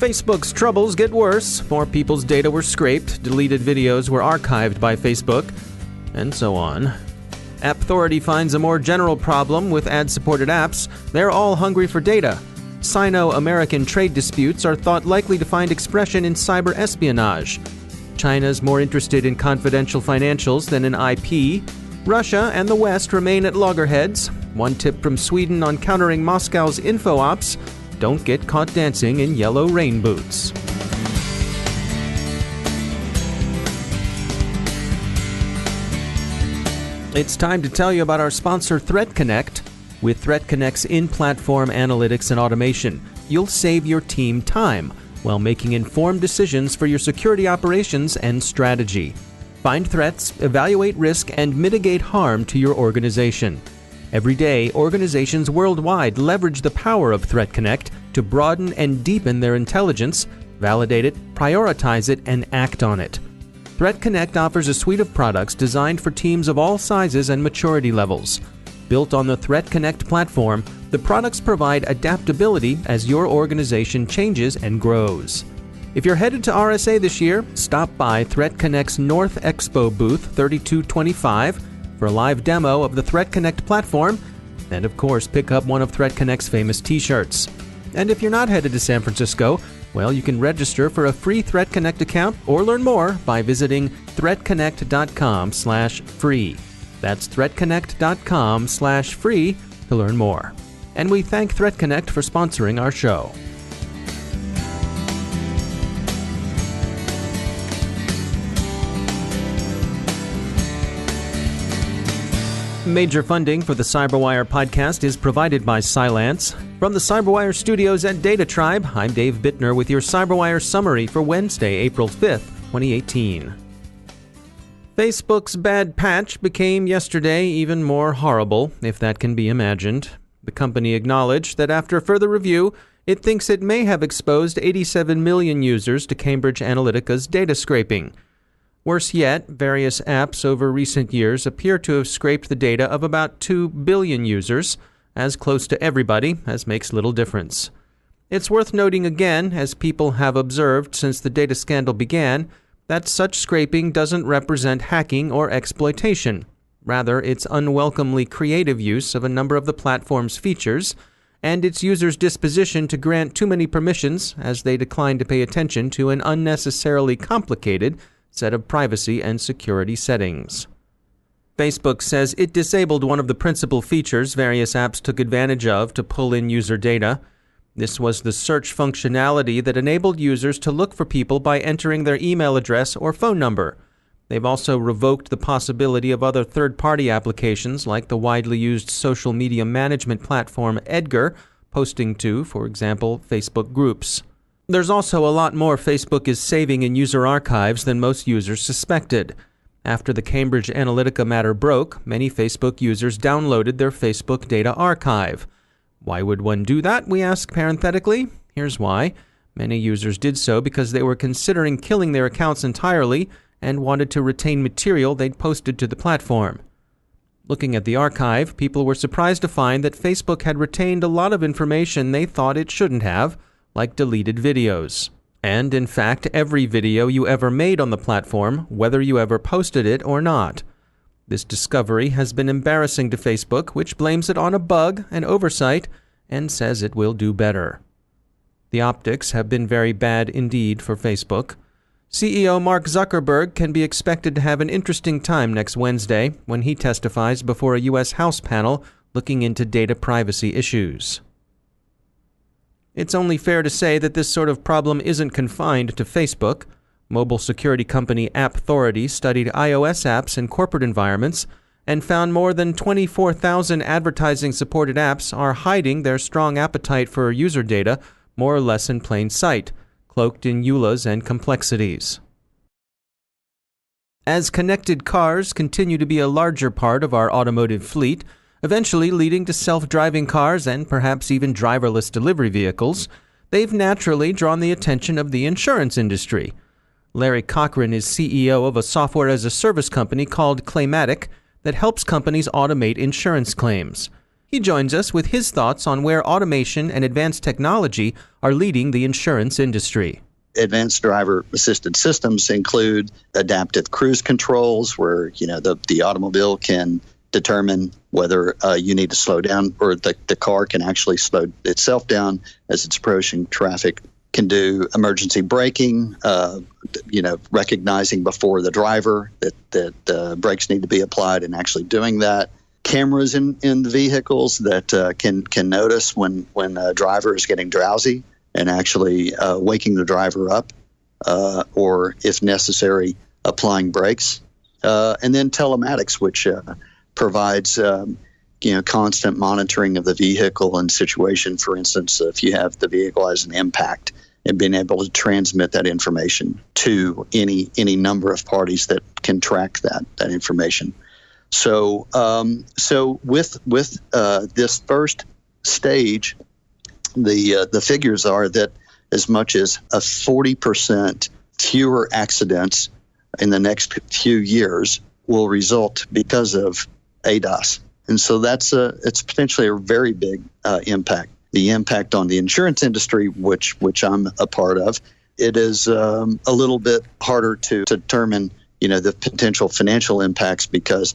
Facebook's troubles get worse. More people's data were scraped, deleted videos were archived by Facebook, and so on. App Authority finds a more general problem with ad-supported apps. They're all hungry for data. Sino-American trade disputes are thought likely to find expression in cyber espionage. China's more interested in confidential financials than in IP. Russia and the West remain at loggerheads. One tip from Sweden on countering Moscow's info ops: don't get caught dancing in yellow rain boots. It's time to tell you about our sponsor, ThreatConnect. With ThreatConnect's in-platform analytics and automation, you'll save your team time while making informed decisions for your security operations and strategy. Find threats, evaluate risk, and mitigate harm to your organization. Every day, organizations worldwide leverage the power of ThreatConnect to broaden and deepen their intelligence, validate it, prioritize it, and act on it. ThreatConnect offers a suite of products designed for teams of all sizes and maturity levels. Built on the ThreatConnect platform, the products provide adaptability as your organization changes and grows. If you're headed to RSA this year, stop by ThreatConnect's North Expo booth 3225 for a live demo of the ThreatConnect platform, and of course pick up one of ThreatConnect's famous t-shirts. And if you're not headed to San Francisco, well, you can register for a free ThreatConnect account or learn more by visiting threatconnect.com/free. That's threatconnect.com/free to learn more. And we thank ThreatConnect for sponsoring our show. Major funding for the CyberWire podcast is provided by Cylance. From the CyberWire studios at Data Tribe, I'm Dave Bittner with your CyberWire summary for Wednesday, April 5th, 2018. Facebook's bad patch became yesterday even more horrible, if that can be imagined. The company acknowledged that after further review, it thinks it may have exposed 87 million users to Cambridge Analytica's data scraping. Worse yet, various apps over recent years appear to have scraped the data of about 2 billion users, as close to everybody as makes little difference. It's worth noting again, as people have observed since the data scandal began, that such scraping doesn't represent hacking or exploitation. Rather, it's unwelcomely creative use of a number of the platform's features, and its users' disposition to grant too many permissions as they decline to pay attention to an unnecessarily complicated set of privacy and security settings. Facebook says it disabled one of the principal features various apps took advantage of to pull in user data. This was the search functionality that enabled users to look for people by entering their email address or phone number. They've also revoked the possibility of other third-party applications like the widely used social media management platform Edgar posting to, for example, Facebook groups. There's also a lot more Facebook is saving in user archives than most users suspected. After the Cambridge Analytica matter broke, many Facebook users downloaded their Facebook data archive. Why would one do that, we ask parenthetically? Here's why. Many users did so because they were considering killing their accounts entirely and wanted to retain material they'd posted to the platform. Looking at the archive, people were surprised to find that Facebook had retained a lot of information they thought it shouldn't have, like deleted videos. And, in fact, every video you ever made on the platform, whether you ever posted it or not. This discovery has been embarrassing to Facebook, which blames it on a bug and oversight and says it will do better. The optics have been very bad indeed for Facebook. CEO Mark Zuckerberg can be expected to have an interesting time next Wednesday when he testifies before a U.S. House panel looking into data privacy issues. It's only fair to say that this sort of problem isn't confined to Facebook. Mobile security company App Authority studied iOS apps in corporate environments and found more than 24,000 advertising-supported apps are hiding their strong appetite for user data more or less in plain sight, cloaked in EULAs and complexities. As connected cars continue to be a larger part of our automotive fleet, eventually leading to self-driving cars and perhaps even driverless delivery vehicles, they've naturally drawn the attention of the insurance industry. Larry Cochran is CEO of a software-as-a-service company called Claimatic that helps companies automate insurance claims. He joins us with his thoughts on where automation and advanced technology are leading the insurance industry. Advanced driver-assisted systems include adaptive cruise controls, where the automobile can determine whether you need to slow down, or the car can actually slow itself down as it's approaching traffic. Can do emergency braking, recognizing before the driver that brakes need to be applied and actually doing that. Cameras in the vehicles that can notice when a driver is getting drowsy and actually waking the driver up, or if necessary, applying brakes. And then telematics, which provides constant monitoring of the vehicle and situation. For instance, if you have the vehicle has an impact, and being able to transmit that information to any number of parties that can track that information. So with this first stage, the figures are that as much as 40% fewer accidents in the next few years will result because of ADAS, and so it's potentially a very big impact. The impact on the insurance industry, which I'm a part of, it is a little bit harder to determine, the potential financial impacts, because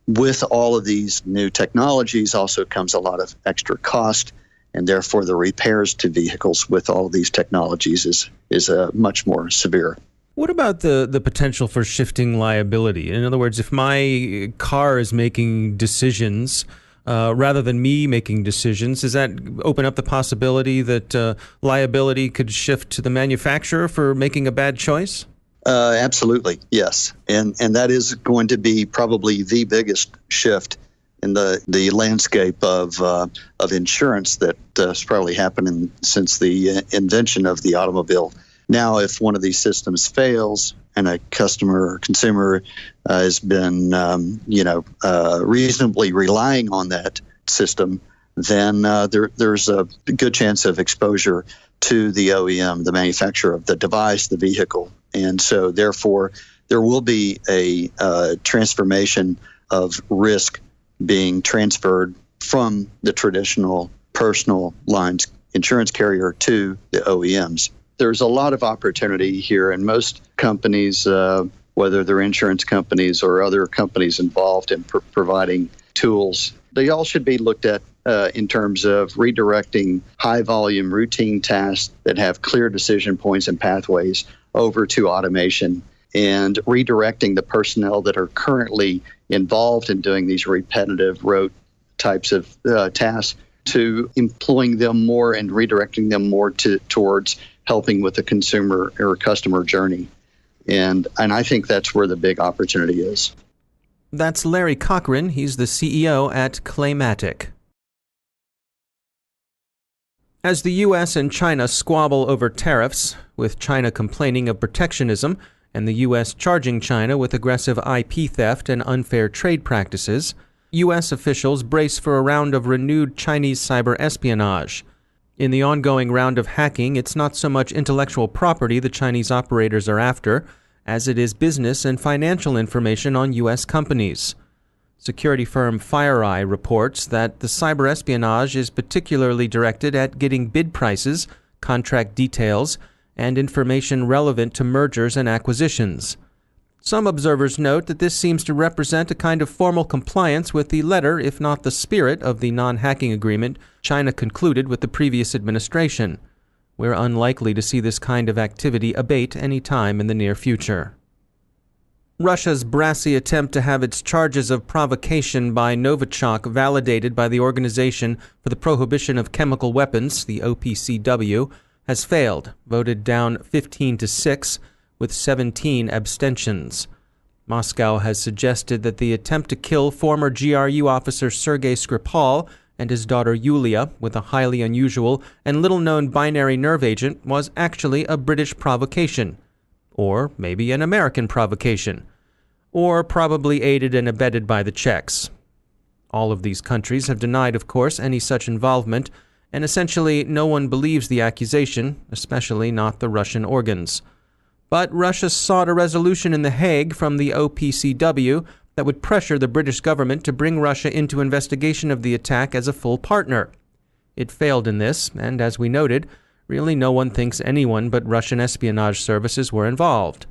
with all of these new technologies also comes a lot of extra cost, and therefore the repairs to vehicles with all of these technologies is much more severe. What about the potential for shifting liability? In other words, if my car is making decisions rather than me making decisions, does that open up the possibility that liability could shift to the manufacturer for making a bad choice? Absolutely, yes. And that is going to be probably the biggest shift in the landscape of insurance that has probably happened since the invention of the automobile. Now, if one of these systems fails and a customer or consumer has been, reasonably relying on that system, then there's a good chance of exposure to the OEM, the manufacturer of the device, the vehicle. And so, therefore, there will be a transformation of risk being transferred from the traditional personal lines insurance carrier to the OEMs. There's a lot of opportunity here, and most companies, whether they're insurance companies or other companies involved in providing tools, they all should be looked at in terms of redirecting high-volume routine tasks that have clear decision points and pathways over to automation, and redirecting the personnel that are currently involved in doing these repetitive rote types of tasks to employing them more and redirecting them more towards helping with the consumer or customer journey. And I think that's where the big opportunity is. That's Larry Cochran. He's the CEO at Claymatic. As the U.S. and China squabble over tariffs, with China complaining of protectionism and the U.S. charging China with aggressive IP theft and unfair trade practices, U.S. officials brace for a round of renewed Chinese cyber espionage. In the ongoing round of hacking, it's not so much intellectual property the Chinese operators are after, as it is business and financial information on U.S. companies. Security firm FireEye reports that the cyber espionage is particularly directed at getting bid prices, contract details, and information relevant to mergers and acquisitions. Some observers note that this seems to represent a kind of formal compliance with the letter, if not the spirit, of the non-hacking agreement China concluded with the previous administration. We're unlikely to see this kind of activity abate any time in the near future. Russia's brassy attempt to have its charges of provocation by Novichok validated by the Organization for the Prohibition of Chemical Weapons, the OPCW, has failed, voted down 15-6, with 17 abstentions. Moscow has suggested that the attempt to kill former GRU officer Sergei Skripal and his daughter Yulia with a highly unusual and little-known binary nerve agent was actually a British provocation, or maybe an American provocation, or probably aided and abetted by the Czechs. All of these countries have denied, of course, any such involvement, and essentially no one believes the accusation, especially not the Russian organs. But Russia sought a resolution in The Hague from the OPCW that would pressure the British government to bring Russia into investigation of the attack as a full partner. It failed in this, and as we noted, really no one thinks anyone but Russian espionage services were involved.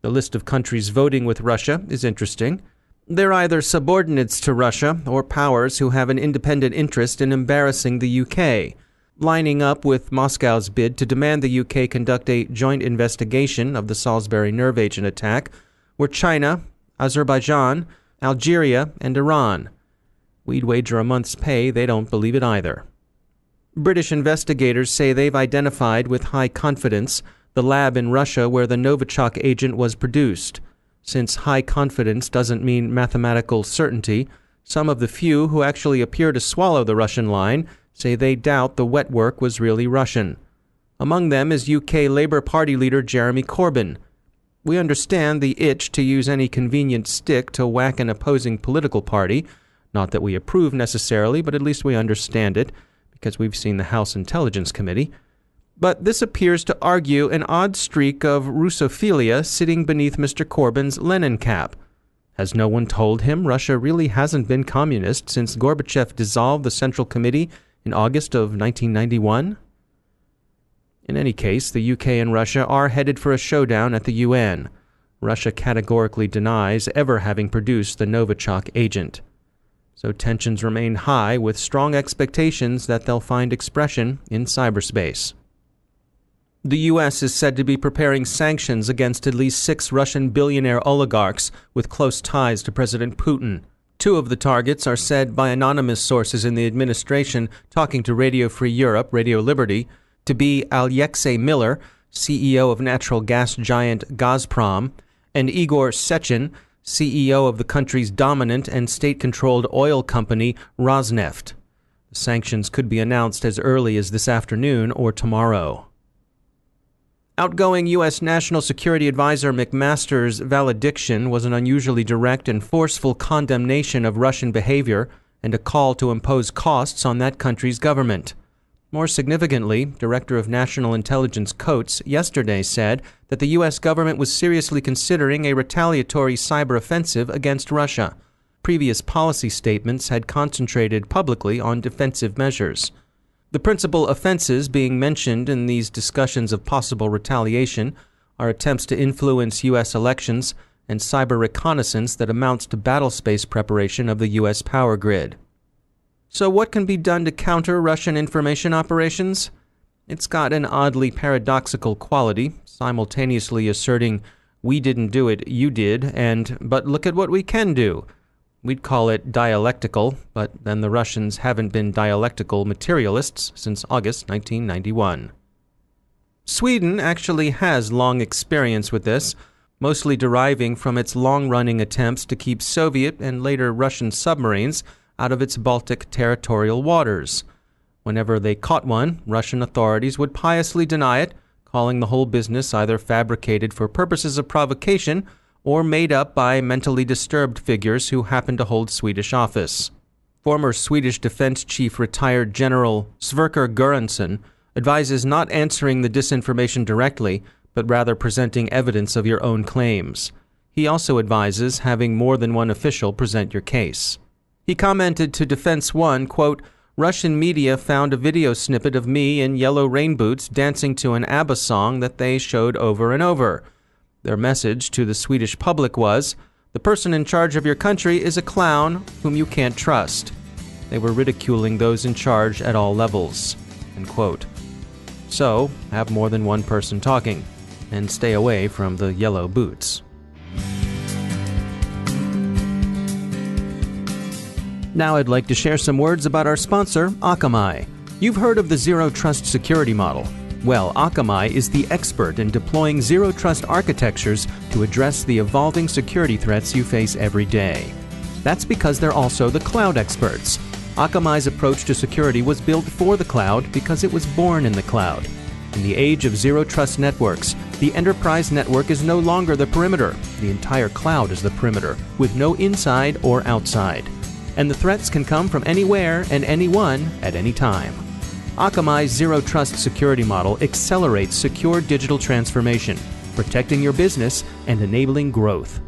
The list of countries voting with Russia is interesting. They're either subordinates to Russia or powers who have an independent interest in embarrassing the UK, lining up with Moscow's bid to demand the UK conduct a joint investigation of the Salisbury nerve agent attack, were China, Azerbaijan, Algeria, and Iran. We'd wager a month's pay they don't believe it either. British investigators say they've identified with high confidence the lab in Russia where the Novichok agent was produced. Since high confidence doesn't mean mathematical certainty, some of the few who actually appear to swallow the Russian line say they doubt the wet work was really Russian. Among them is UK Labour Party leader Jeremy Corbyn. We understand the itch to use any convenient stick to whack an opposing political party. Not that we approve necessarily, but at least we understand it, because we've seen the House Intelligence Committee. But this appears to argue an odd streak of Russophilia sitting beneath Mr. Corbyn's Lenin cap. Has no one told him Russia really hasn't been communist since Gorbachev dissolved the Central Committee in August of 1991? In any case, the UK and Russia are headed for a showdown at the UN. Russia categorically denies ever having produced the Novichok agent. So tensions remain high with strong expectations that they'll find expression in cyberspace. The U.S. is said to be preparing sanctions against at least 6 Russian billionaire oligarchs with close ties to President Putin. 2 of the targets are said by anonymous sources in the administration talking to Radio Free Europe, Radio Liberty, to be Alexei Miller, CEO of natural gas giant Gazprom, and Igor Sechin, CEO of the country's dominant and state-controlled oil company Rosneft. The sanctions could be announced as early as this afternoon or tomorrow. Outgoing U.S. National Security Advisor McMaster's valediction was an unusually direct and forceful condemnation of Russian behavior and a call to impose costs on that country's government. More significantly, Director of National Intelligence Coates yesterday said that the U.S. government was seriously considering a retaliatory cyber offensive against Russia. Previous policy statements had concentrated publicly on defensive measures. The principal offenses being mentioned in these discussions of possible retaliation are attempts to influence U.S. elections and cyber reconnaissance that amounts to battlespace preparation of the U.S. power grid. So what can be done to counter Russian information operations? It's got an oddly paradoxical quality, simultaneously asserting, "We didn't do it, you did," and "but look at what we can do." We'd call it dialectical, but then the Russians haven't been dialectical materialists since August 1991. Sweden actually has long experience with this, mostly deriving from its long-running attempts to keep Soviet and later Russian submarines out of its Baltic territorial waters. Whenever they caught one, Russian authorities would piously deny it, calling the whole business either fabricated for purposes of provocation or made up by mentally disturbed figures who happened to hold Swedish office. Former Swedish Defense Chief retired General Sverker Göransson advises not answering the disinformation directly, but rather presenting evidence of your own claims. He also advises having more than one official present your case. He commented to Defense One, quote, "Russian media found a video snippet of me in yellow rain boots dancing to an ABBA song that they showed over and over. Their message to the Swedish public was, the person in charge of your country is a clown whom you can't trust. They were ridiculing those in charge at all levels." End quote. So, have more than one person talking, and stay away from the yellow boots. Now I'd like to share some words about our sponsor, Akamai. You've heard of the Zero Trust security model. Well, Akamai is the expert in deploying Zero Trust architectures to address the evolving security threats you face every day. That's because they're also the cloud experts. Akamai's approach to security was built for the cloud because it was born in the cloud. In the age of Zero Trust networks, the enterprise network is no longer the perimeter. The entire cloud is the perimeter, with no inside or outside. And the threats can come from anywhere and anyone at any time. Akamai's Zero Trust security model accelerates secure digital transformation, protecting your business and enabling growth.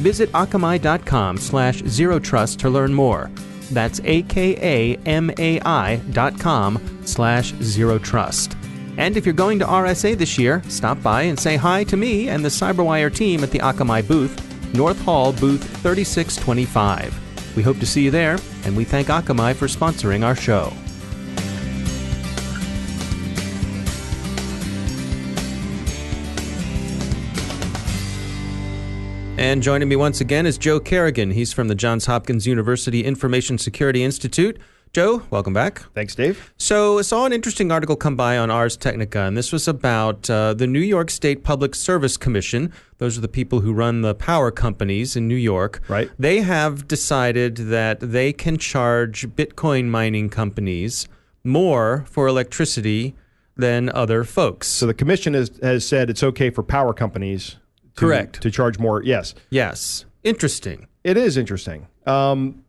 Visit akamai.com/zerotrust to learn more. That's akamai.com/zerotrust. And if you're going to RSA this year, stop by and say hi to me and the CyberWire team at the Akamai booth, North Hall, booth 3625. We hope to see you there, and we thank Akamai for sponsoring our show. And joining me once again is Joe Kerrigan. He's from the Johns Hopkins University Information Security Institute. Joe, welcome back. Thanks, Dave. So I saw an interesting article come by on Ars Technica, and this was about the New York State Public Service Commission. Those are the people who run the power companies in New York. Right. They have decided that they can charge Bitcoin mining companies more for electricity than other folks. So the commission has said it's okay for power companies to charge more. Yes. Yes. Interesting. It is interesting.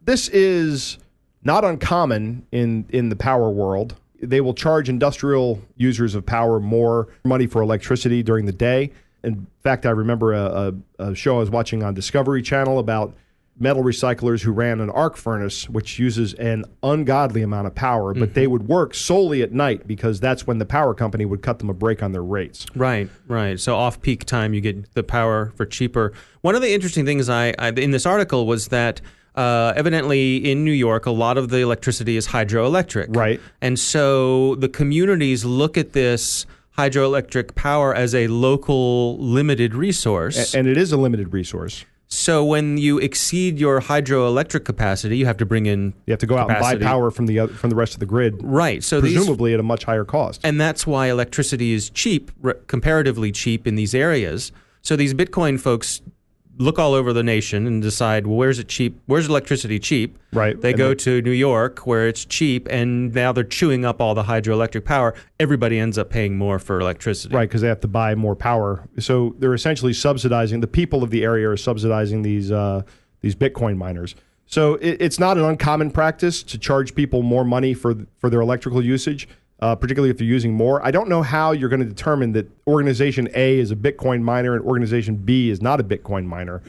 This is not uncommon in the power world. They will charge industrial users of power more money for electricity during the day. In fact, I remember a show I was watching on Discovery Channel about metal recyclers who ran an arc furnace, which uses an ungodly amount of power, but they would work solely at night because that's when the power company would cut them a break on their rates. Right, right. So off-peak time, you get the power for cheaper. One of the interesting things I in this article was that evidently in New York, a lot of the electricity is hydroelectric. Right. And so the communities look at this hydroelectric power as a local limited resource. And it is a limited resource. So when you exceed your hydroelectric capacity, you have to bring in You have to go out and buy power from the rest of the grid. Right. So presumably at a much higher cost. And that's why electricity is cheap, comparatively cheap in these areas. So these Bitcoin folks look all over the nation and decide, well, where's it cheap? Where's electricity cheap? Right. They go to New York where it's cheap, and now they're chewing up all the hydroelectric power. Everybody ends up paying more for electricity. Right, because they have to buy more power. So they're essentially subsidizing, the people of the area are subsidizing these Bitcoin miners. So it's not an uncommon practice to charge people more money for their electrical usage, particularly if they're using more. I don't know how you're going to determine that organization A is a Bitcoin miner and organization B is not a Bitcoin miner.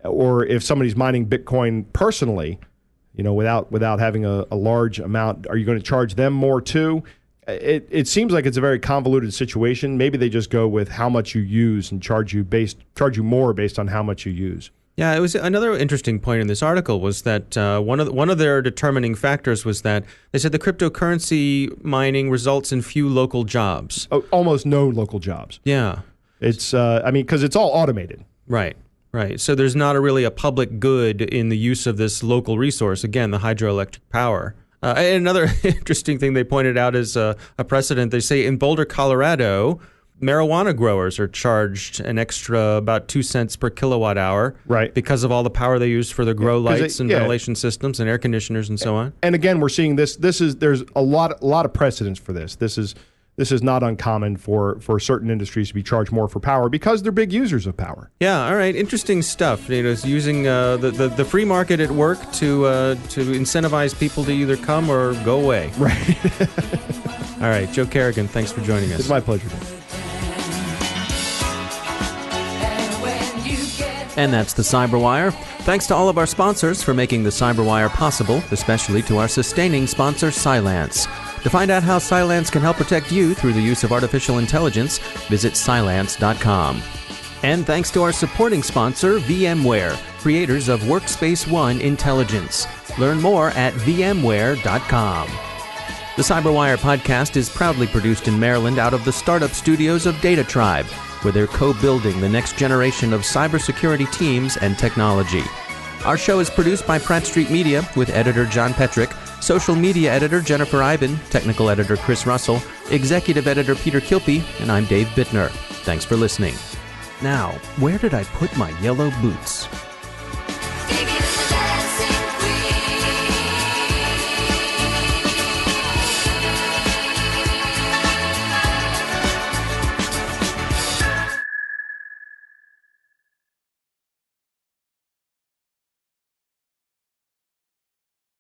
Or if somebody's mining Bitcoin personally, without having a large amount, are you going to charge them more too? It seems like it's a very convoluted situation. Maybe they just go with how much you use and charge you more based on how much you use. Yeah, it was another interesting point in this article was that one of their determining factors was that they said the cryptocurrency mining results in few local jobs. Oh, almost no local jobs. Yeah. It's because it's all automated. Right. Right. So there's not really a public good in the use of this local resource, again, the hydroelectric power. And another interesting thing they pointed out is a precedent. They say in Boulder, Colorado, marijuana growers are charged an extra about 2 cents per kilowatt hour, right, because of all the power they use for the grow lights and ventilation systems and air conditioners and so on. And again, we're seeing this. There's a lot of precedents for this. This is not uncommon for certain industries to be charged more for power because they're big users of power. Yeah. All right. Interesting stuff. It's using the free market at work to incentivize people to either come or go away. Right. All right. Joe Kerrigan, thanks for joining us. It's my pleasure, Dave. And that's the CyberWire. Thanks to all of our sponsors for making the CyberWire possible, especially to our sustaining sponsor, Cylance. To find out how Cylance can help protect you through the use of artificial intelligence, visit Cylance.com. And thanks to our supporting sponsor, VMware, creators of Workspace ONE Intelligence. Learn more at VMware.com. The CyberWire podcast is proudly produced in Maryland out of the startup studios of Data Tribe, where they're co-building the next generation of cybersecurity teams and technology. Our show is produced by Pratt Street Media with editor John Petrick, social media editor Jennifer Iben, technical editor Chris Russell, executive editor Peter Kilpie, and I'm Dave Bittner. Thanks for listening. Now, where did I put my yellow boots?